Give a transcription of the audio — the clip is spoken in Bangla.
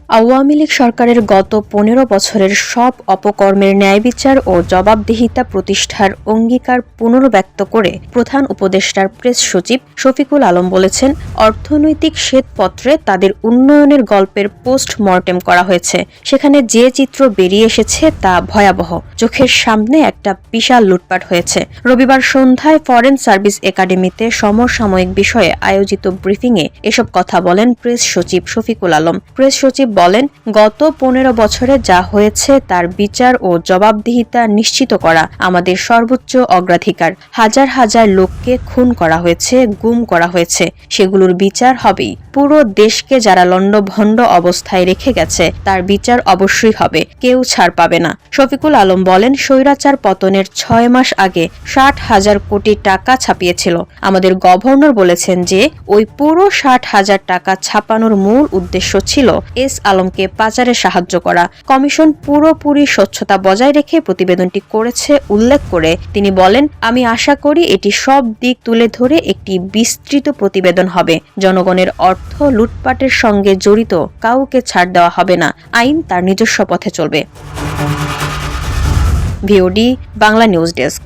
আওয়ামী লীগ সরকারের গত ১৫ বছরের সব অপকর্মের ন্যায়বিচার ও জবাবদিহিতা প্রতিষ্ঠার অঙ্গীকার পুনর্ব্যক্ত করে প্রধান উপদেষ্টার প্রেস সচিব শফিকুল আলম বলেছেন, অর্থনৈতিক শ্বেতপত্রে তাদের উন্নয়নের গল্পের পোস্টমর্টেম করা হয়েছে। সেখানে যে চিত্র বেরিয়ে এসেছে তা ভয়াবহ। চোখের সামনে একটা বিশাল লুটপাট হয়েছে। রবিবার সন্ধ্যায় ফরেন সার্ভিস একাডেমিতে সমসাময়িক বিষয়ে আয়োজিত ব্রিফিংয়ে এসব কথা বলেন প্রেস সচিব শফিকুল আলম। প্রেস সচিব বলেন, গত ১৫ বছরে যা হয়েছে তার বিচার ও জবাবদিহিতা নিশ্চিত করা আমাদের সর্বোচ্চ অগ্রাধিকার। হাজার হাজার লোককে খুন করা হয়েছে, গুম করা হয়েছে, সেগুলোর বিচার হবেই। পুরো দেশকে যারা লণ্ডভণ্ড অবস্থায় রেখে গেছে তার বিচার অবশ্যই হবে, কেউ ছাড় পাবে না। শফিকুল আলম বলেন, স্বৈরাচার পতনের ৬ মাস আগে ৬০,০০০ কোটি টাকা ছাপিয়েছিল। আমাদের গভর্নর বলেছেন যে ওই পুরো ৬০,০০০ টাকা ছাপানোর মূল উদ্দেশ্য ছিল এস আলমকে পাচারে সাহায্য করা। কমিশন পুরোপুরি স্বচ্ছতা বজায় রেখে প্রতিবেদনটি করেছে উল্লেখ করে তিনি বলেন, আমি আশা করি এটি সব দিক তুলে ধরে একটি বিস্তৃত প্রতিবেদন হবে। জনগণের অর্থ লুটপাটের সঙ্গে জড়িত কাউকে ছাড় দেওয়া হবে না। আইন তার নিজস্ব পথে চলবে। VOD Bangla news desk.